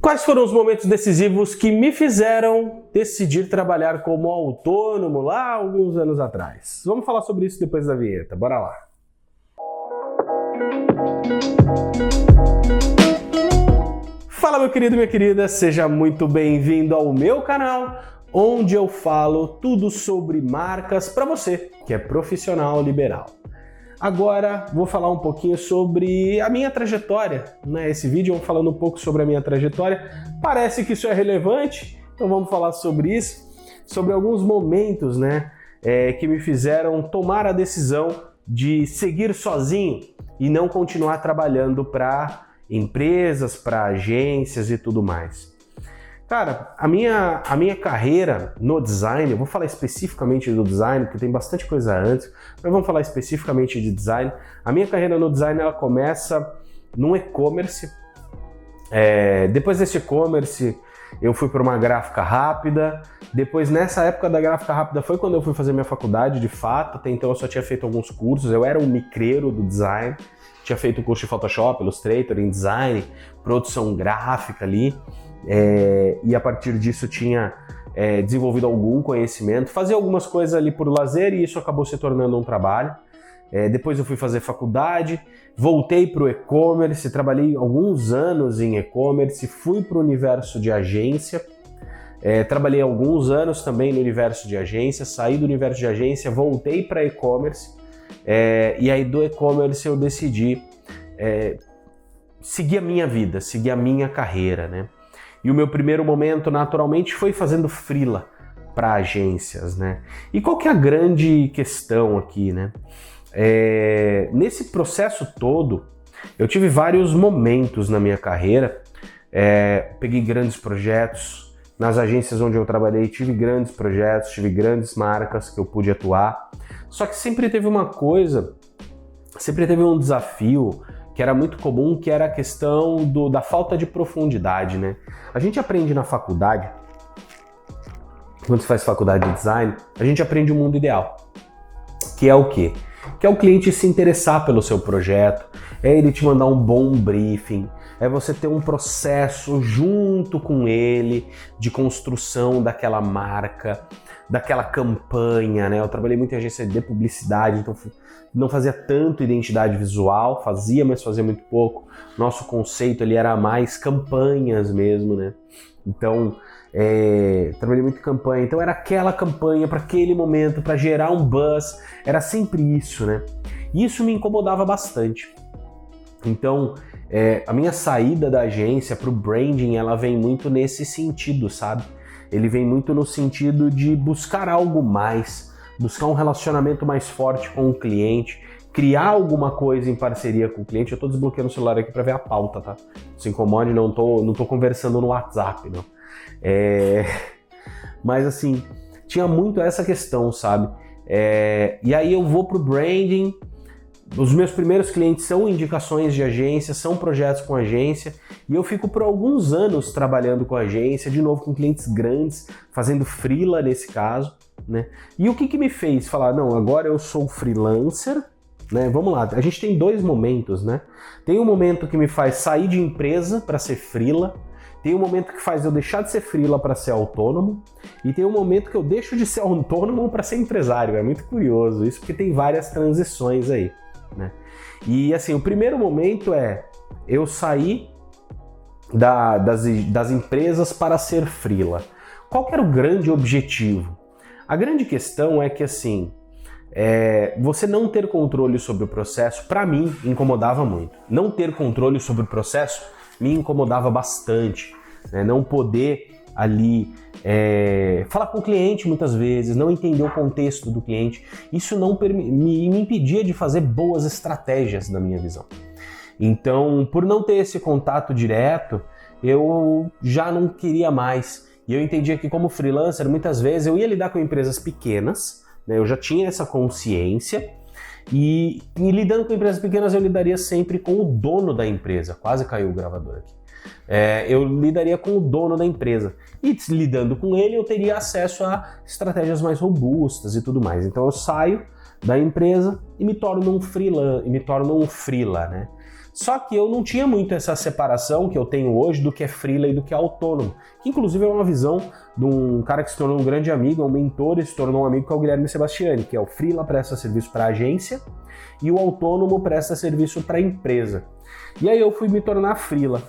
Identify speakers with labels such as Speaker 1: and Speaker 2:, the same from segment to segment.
Speaker 1: Quais foram os momentos decisivos que me fizeram decidir trabalhar como autônomo lá alguns anos atrás? Vamos falar sobre isso depois da vinheta, bora lá! Fala meu querido, minha querida, seja muito bem-vindo ao meu canal, onde eu falo tudo sobre marcas para você que é profissional liberal. Agora vou falar um pouquinho sobre a minha trajetória, né? Esse vídeo eu vou falando um pouco sobre a minha trajetória. Parece que isso é relevante, então vamos falar sobre isso, sobre alguns momentos, né, que me fizeram tomar a decisão de seguir sozinho e não continuar trabalhando para empresas, para agências e tudo mais. Cara, a minha carreira no design, eu vou falar especificamente do design, porque tem bastante coisa antes, mas vamos falar especificamente de design. A minha carreira no design, ela começa no e-commerce. Depois desse e-commerce, eu fui para uma gráfica rápida. Depois, nessa época da gráfica rápida, foi quando eu fui fazer minha faculdade, de fato. Até então eu só tinha feito alguns cursos, eu era um micreiro do design. Tinha feito curso de Photoshop, Illustrator, InDesign, produção gráfica ali. E a partir disso tinha desenvolvido algum conhecimento, fazia algumas coisas ali por lazer e isso acabou se tornando um trabalho. Depois eu fui fazer faculdade, voltei para o e-commerce, trabalhei alguns anos em e-commerce, fui para o universo de agência, trabalhei alguns anos também no universo de agência, saí do universo de agência, voltei para e-commerce e aí do e-commerce eu decidi seguir a minha vida, seguir a minha carreira, né? E o meu primeiro momento, naturalmente, foi fazendo freela para agências, né? E qual que é a grande questão aqui, né? Nesse processo todo, eu tive vários momentos na minha carreira. Peguei grandes projetos. Nas agências onde eu trabalhei, tive grandes projetos, tive grandes marcas que eu pude atuar. Só que sempre teve uma coisa, sempre teve um desafio que era muito comum, que era a questão da falta de profundidade, né? A gente aprende na faculdade, quando você faz faculdade de design, a gente aprende o mundo ideal, que é o quê? Que é o cliente se interessar pelo seu projeto, é ele te mandar um bom briefing, é você ter um processo junto com ele de construção daquela marca, daquela campanha, né? Eu trabalhei muito em agência de publicidade, então não fazia tanto identidade visual, fazia, mas fazia muito pouco. Nosso conceito ali era mais campanhas mesmo, né? Então, trabalhei muito em campanha, então era aquela campanha para aquele momento, para gerar um buzz, era sempre isso, né? E isso me incomodava bastante. Então, a minha saída da agência para o branding, ela vem muito nesse sentido, sabe? Ele vem muito no sentido de buscar algo mais, buscar um relacionamento mais forte com o cliente, criar alguma coisa em parceria com o cliente. Eu tô desbloqueando o celular aqui para ver a pauta, tá? Não se incomode, não tô conversando no WhatsApp, não. Mas assim, tinha muito essa questão, sabe? E aí eu vou pro branding. Os meus primeiros clientes são indicações de agência, são projetos com agência, e eu fico por alguns anos trabalhando com agência, de novo com clientes grandes, fazendo freela nesse caso, né? E o que me fez falar, não, agora eu sou freelancer, né? Vamos lá, a gente tem dois momentos, né? Tem um momento que me faz sair de empresa para ser freela, tem um momento que faz eu deixar de ser freela para ser autônomo, e tem um momento que eu deixo de ser autônomo para ser empresário. É muito curioso isso, porque tem várias transições aí, né? E assim, o primeiro momento eu sair das empresas para ser freela. Qual que era o grande objetivo? A grande questão é que assim, você não ter controle sobre o processo, para mim, incomodava muito. Não ter controle sobre o processo me incomodava bastante, né? Não poder ali falar com o cliente muitas vezes, não entender o contexto do cliente, isso não me impedia de fazer boas estratégias na minha visão. Então, por não ter esse contato direto, eu já não queria mais. E eu entendia que como freelancer, muitas vezes eu ia lidar com empresas pequenas, né? Eu já tinha essa consciência, e lidando com empresas pequenas eu lidaria sempre com o dono da empresa. Quase caiu o gravador aqui. Eu lidaria com o dono da empresa. E lidando com ele, eu teria acesso a estratégias mais robustas e tudo mais. Então eu saio da empresa e me torno um freela, né? Só que eu não tinha muito essa separação que eu tenho hoje do que é freela e do que é autônomo, que inclusive é uma visão de um cara que se tornou um grande amigo, um mentor e se tornou um amigo, que é o Guilherme Sebastiani, que é o freela presta serviço para a agência e o autônomo presta serviço para a empresa. E aí eu fui me tornar freela.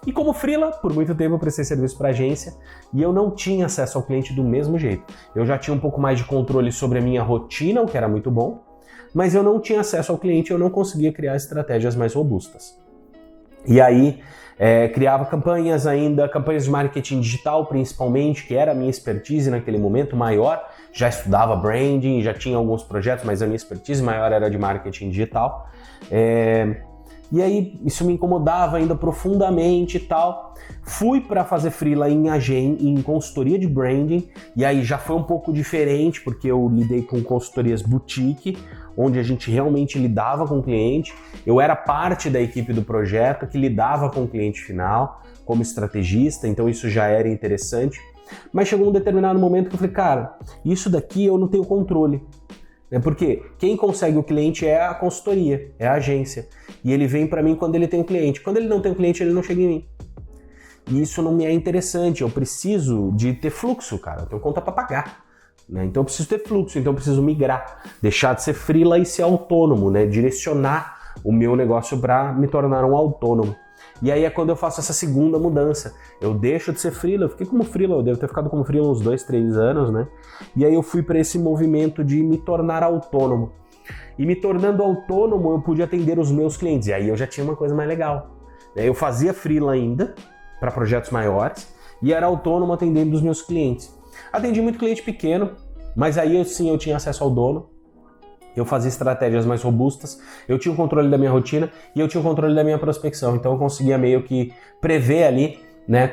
Speaker 1: E como freela, por muito tempo eu prestei serviço para agência e eu não tinha acesso ao cliente do mesmo jeito. Eu já tinha um pouco mais de controle sobre a minha rotina, o que era muito bom, mas eu não tinha acesso ao cliente, eu não conseguia criar estratégias mais robustas. E aí, criava campanhas ainda, campanhas de marketing digital principalmente, que era a minha expertise naquele momento maior. Já estudava branding, já tinha alguns projetos, mas a minha expertise maior era de marketing digital. E aí isso me incomodava ainda profundamente e tal. Fui para fazer freela em consultoria de branding, e aí já foi um pouco diferente, porque eu lidei com consultorias boutique, onde a gente realmente lidava com o cliente. Eu era parte da equipe do projeto que lidava com o cliente final, como estrategista, então isso já era interessante. Mas chegou um determinado momento que eu falei, cara, isso daqui eu não tenho controle. Porque quem consegue o cliente é a consultoria, é a agência. E ele vem para mim quando ele tem um cliente. Quando ele não tem um cliente, ele não chega em mim. E isso não me é interessante. Eu preciso de ter fluxo, cara. Eu tenho conta para pagar. Então eu preciso ter fluxo, então eu preciso migrar. Deixar de ser freela e ser autônomo, direcionar o meu negócio para me tornar um autônomo. E aí é quando eu faço essa segunda mudança. Eu deixo de ser freela, eu fiquei como freela, eu devo ter ficado como freela uns 2, 3 anos, né? E aí eu fui para esse movimento de me tornar autônomo. E me tornando autônomo, eu pude atender os meus clientes. E aí eu já tinha uma coisa mais legal. Eu fazia freela ainda, para projetos maiores, e era autônomo atendendo os meus clientes. Atendi muito cliente pequeno, mas aí eu tinha acesso ao dono. Eu fazia estratégias mais robustas, eu tinha o controle da minha rotina e eu tinha o controle da minha prospecção. Então eu conseguia meio que prever ali,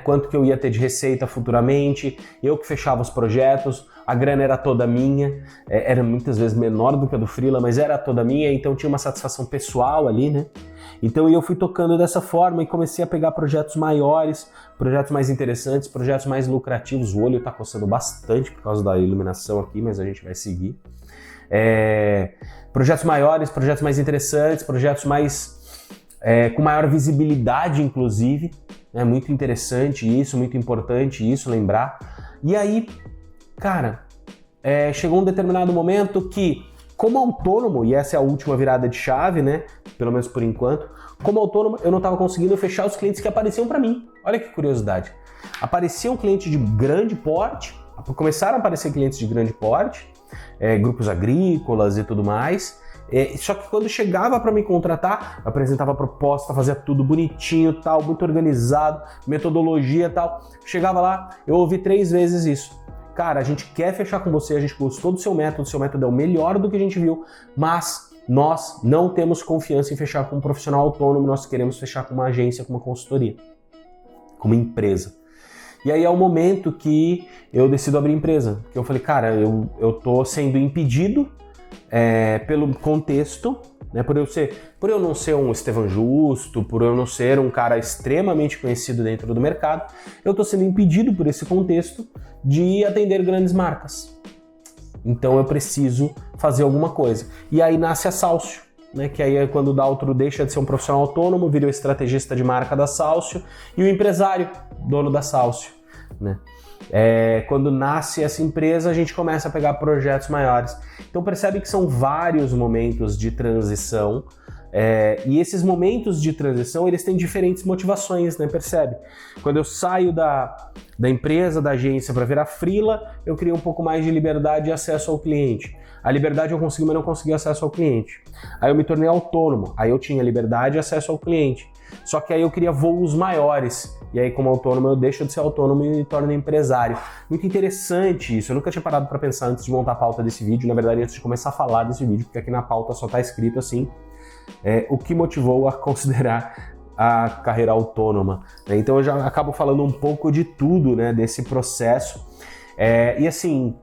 Speaker 1: quanto que eu ia ter de receita futuramente, eu que fechava os projetos, a grana era toda minha, era muitas vezes menor do que a do freela, mas era toda minha, então tinha uma satisfação pessoal ali, Então eu fui tocando dessa forma e comecei a pegar projetos maiores, projetos mais interessantes, projetos mais lucrativos. O olho tá coçando bastante por causa da iluminação aqui, mas a gente vai seguir. Projetos maiores, projetos mais interessantes, projetos mais com maior visibilidade, inclusive. É muito interessante isso, muito importante isso, lembrar. E aí, cara, chegou um determinado momento que, como autônomo, e essa é a última virada de chave, pelo menos por enquanto, como autônomo, eu não estava conseguindo fechar os clientes que apareciam para mim. Olha que curiosidade. Apareciam clientes de grande porte, começaram a aparecer clientes de grande porte, grupos agrícolas e tudo mais. Só que quando chegava para me contratar, eu apresentava a proposta, fazia tudo bonitinho, tal, muito organizado, metodologia e tal. Chegava lá, eu ouvi 3 vezes isso. Cara, a gente quer fechar com você, a gente gostou do seu método é o melhor do que a gente viu, mas nós não temos confiança em fechar com um profissional autônomo, nós queremos fechar com uma agência, com uma consultoria, com uma empresa. E aí é o momento que eu decido abrir empresa. Que eu falei, cara, eu tô sendo impedido pelo contexto, por eu não ser um Estevão Justo, por eu não ser um cara extremamente conhecido dentro do mercado, eu tô sendo impedido por esse contexto de atender grandes marcas. Então eu preciso fazer alguma coisa. E aí nasce a Salcio, que aí é quando o Daltro deixa de ser um profissional autônomo, vira o estrategista de marca da Salcio e o empresário, dono da Salcio. Quando nasce essa empresa, a gente começa a pegar projetos maiores. Então percebe que são vários momentos de transição, e esses momentos de transição, eles têm diferentes motivações, percebe? Quando eu saio da empresa, da agência para virar freela, eu crio um pouco mais de liberdade e acesso ao cliente. A liberdade eu consegui, mas não consegui acesso ao cliente. Aí eu me tornei autônomo, aí eu tinha liberdade e acesso ao cliente. Só que aí eu queria voos maiores. E aí, como autônomo, eu deixo de ser autônomo e me torno empresário. Muito interessante isso. Eu nunca tinha parado para pensar antes de montar a pauta desse vídeo. Na verdade, antes de começar a falar desse vídeo, porque aqui na pauta só está escrito assim, o que motivou a considerar a carreira autônoma. Então eu já acabo falando um pouco de tudo, desse processo. E assim,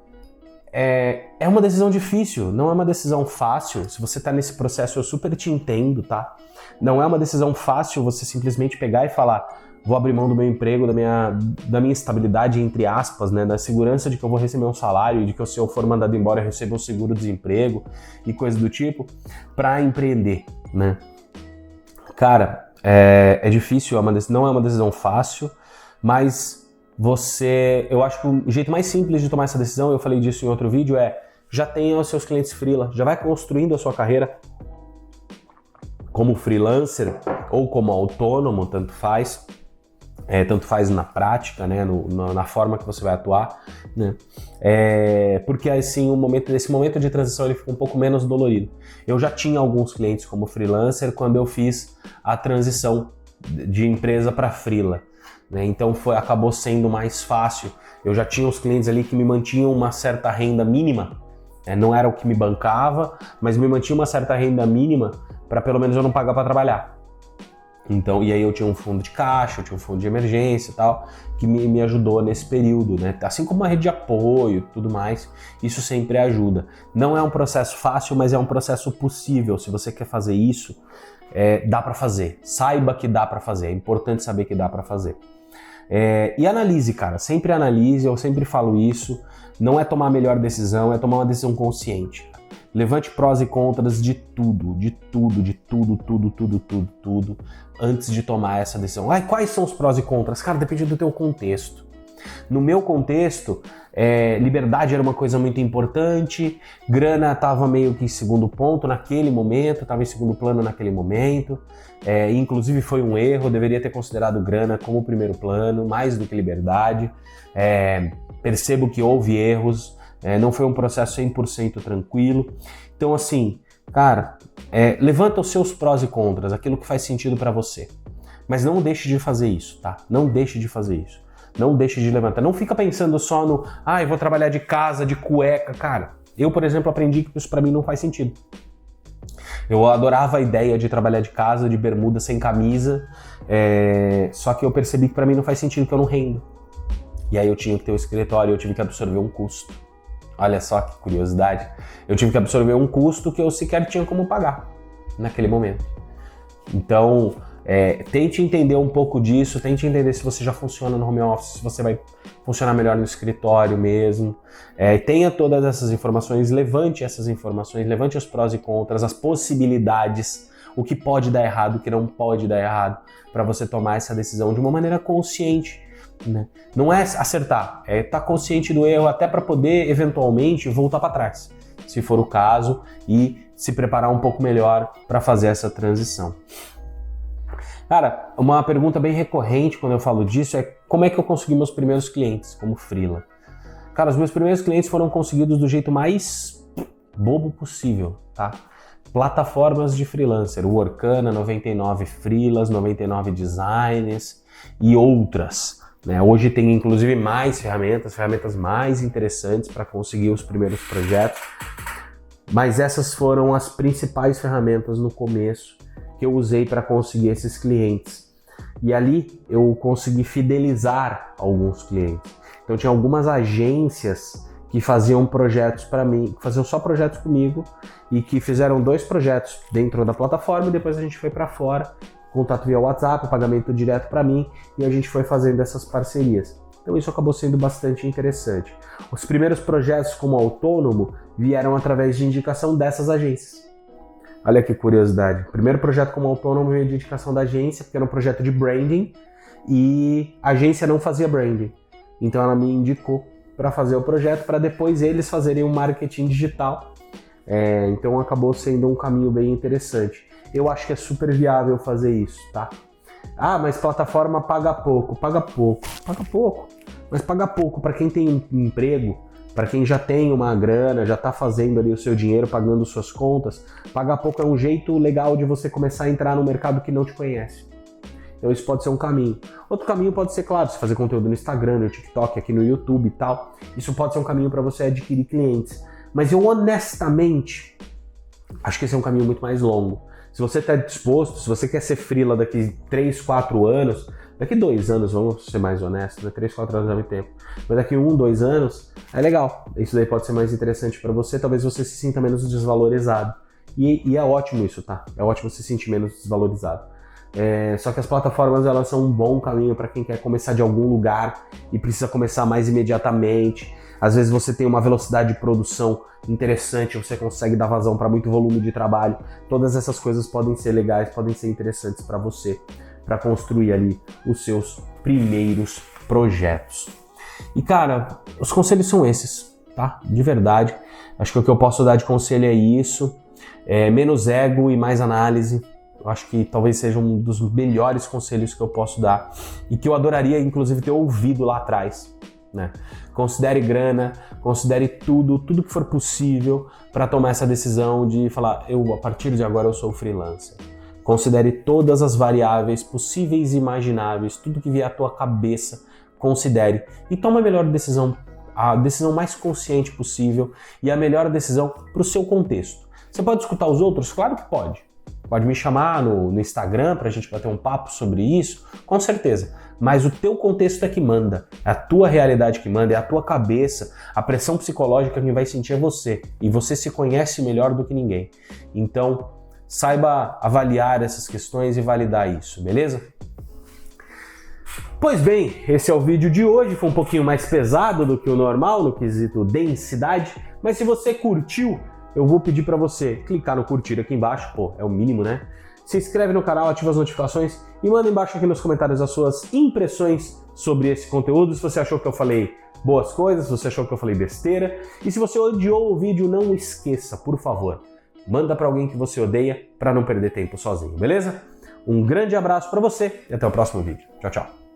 Speaker 1: é uma decisão difícil, não é uma decisão fácil. Se você está nesse processo, eu super te entendo, tá? Não é uma decisão fácil você simplesmente pegar e falar, vou abrir mão do meu emprego, da minha estabilidade, entre aspas, da segurança de que eu vou receber um salário, de que se eu for mandado embora eu recebo um seguro-desemprego e coisa do tipo, para empreender, Cara, É difícil, não é uma decisão fácil, mas eu acho que o jeito mais simples de tomar essa decisão, eu falei disso em outro vídeo, já tenha os seus clientes freela, já vai construindo a sua carreira como freelancer ou como autônomo, tanto faz na prática, né, na forma que você vai atuar, né, porque assim esse momento de transição ele fica um pouco menos dolorido. Eu já tinha alguns clientes como freelancer quando eu fiz a transição de empresa para freela, né, então acabou sendo mais fácil. Eu já tinha os clientes ali que me mantinham uma certa renda mínima, não era o que me bancava, mas me mantinha uma certa renda mínima para pelo menos eu não pagar para trabalhar. Então, e aí eu tinha um fundo de caixa, eu tinha um fundo de emergência e tal, que me ajudou nesse período, né? Assim como uma rede de apoio e tudo mais, isso sempre ajuda. Não é um processo fácil, mas é um processo possível. Se você quer fazer isso, dá para fazer. Saiba que dá para fazer, é importante saber que dá para fazer. E analise, cara, sempre analise, eu sempre falo isso, não é tomar a melhor decisão, é tomar uma decisão consciente. Levante prós e contras de tudo, antes de tomar essa decisão. Quais são os prós e contras? Cara, depende do teu contexto. No meu contexto, liberdade era uma coisa muito importante, grana estava meio que em segundo ponto naquele momento, estava em segundo plano naquele momento, inclusive foi um erro, eu deveria ter considerado grana como primeiro plano, mais do que liberdade. Percebo que houve erros, não foi um processo 100% tranquilo. Então assim, cara, levanta os seus prós e contras, aquilo que faz sentido para você. Mas não deixe de fazer isso, tá? Não deixe de fazer isso. Não deixe de levantar. Não fica pensando só no, eu vou trabalhar de casa, de cueca. Cara, eu, por exemplo, aprendi que isso para mim não faz sentido. Eu adorava a ideia de trabalhar de casa, de bermuda, sem camisa, só que eu percebi que para mim não faz sentido, que eu não rendo. E aí eu tinha que ter um escritório, eu tive que absorver um custo. Olha só que curiosidade. Eu tive que absorver um custo que eu sequer tinha como pagar naquele momento. Então, tente entender um pouco disso, tente entender se você já funciona no home office, se você vai funcionar melhor no escritório mesmo. Tenha todas essas informações, levante essas informações, levante os prós e contras, as possibilidades, o que pode dar errado, o que não pode dar errado, para você tomar essa decisão de uma maneira consciente. Né? Não é acertar, é estar consciente do erro até para poder eventualmente voltar para trás, se for o caso, e se preparar um pouco melhor para fazer essa transição. Cara, uma pergunta bem recorrente quando eu falo disso é como é que eu consegui meus primeiros clientes como freela? Cara, os meus primeiros clientes foram conseguidos do jeito mais bobo possível, tá? Plataformas de freelancer, Workana, 99 Freelas, 99 Designs e outras. Hoje tem inclusive mais ferramentas mais interessantes para conseguir os primeiros projetos, mas essas foram as principais ferramentas no começo que eu usei para conseguir esses clientes. E ali eu consegui fidelizar alguns clientes. Então tinha algumas agências que faziam projetos para mim, que faziam só projetos comigo e que fizeram 2 projetos dentro da plataforma e depois a gente foi para fora, contato via WhatsApp, pagamento direto para mim, e a gente foi fazendo essas parcerias. Então isso acabou sendo bastante interessante. Os primeiros projetos como autônomo vieram através de indicação dessas agências. Olha que curiosidade. O primeiro projeto como autônomo veio de indicação da agência, porque era um projeto de branding e a agência não fazia branding. Então ela me indicou para fazer o projeto, para depois eles fazerem um marketing digital. Então acabou sendo um caminho bem interessante. Eu acho que é super viável fazer isso, tá? Mas plataforma paga pouco. Paga pouco, mas paga pouco para quem tem um emprego, para quem já tem uma grana, já está fazendo ali o seu dinheiro, pagando suas contas. Pagar pouco é um jeito legal de você começar a entrar no mercado que não te conhece. Então isso pode ser um caminho. Outro caminho pode ser, claro, você fazer conteúdo no Instagram, no TikTok, aqui no YouTube e tal. Isso pode ser um caminho para você adquirir clientes. Mas eu honestamente acho que esse é um caminho muito mais longo. Se você está disposto, se você quer ser freela daqui 3, 4 anos, daqui 2 anos, vamos ser mais honestos, né? 3, 4 anos é muito tempo, mas daqui 1, 2 anos, é legal. Isso daí pode ser mais interessante para você, talvez você se sinta menos desvalorizado. E é ótimo isso, tá? É ótimo se sentir menos desvalorizado. Só que as plataformas, elas são um bom caminho para quem quer começar de algum lugar e precisa começar mais imediatamente. Às vezes você tem uma velocidade de produção interessante, você consegue dar vazão para muito volume de trabalho. Todas essas coisas podem ser legais, podem ser interessantes para você, para construir ali os seus primeiros projetos. E cara, os conselhos são esses, tá? De verdade. Acho que o que eu posso dar de conselho é isso. Menos ego e mais análise. Eu acho que talvez seja um dos melhores conselhos que eu posso dar e que eu adoraria, inclusive, ter ouvido lá atrás, né? Considere grana, considere tudo que for possível para tomar essa decisão de falar, a partir de agora eu sou freelancer. Considere todas as variáveis possíveis e imagináveis, tudo que vier à tua cabeça, considere e toma a melhor decisão, a decisão mais consciente possível e a melhor decisão para o seu contexto. Você pode escutar os outros? Claro que pode. Pode me chamar no Instagram para a gente bater um papo sobre isso, com certeza. Mas o teu contexto é que manda, é a tua realidade que manda, é a tua cabeça, a pressão psicológica quem vai sentir é você. E você se conhece melhor do que ninguém. Então, saiba avaliar essas questões e validar isso, beleza? Pois bem, esse é o vídeo de hoje, foi um pouquinho mais pesado do que o normal, no quesito densidade, mas se você curtiu, eu vou pedir para você clicar no curtir aqui embaixo, é o mínimo, né? Se inscreve no canal, ativa as notificações e manda embaixo aqui nos comentários as suas impressões sobre esse conteúdo, se você achou que eu falei boas coisas, se você achou que eu falei besteira, e se você odiou o vídeo, não esqueça, por favor, manda para alguém que você odeia para não perder tempo sozinho, beleza? Um grande abraço para você e até o próximo vídeo. Tchau, tchau.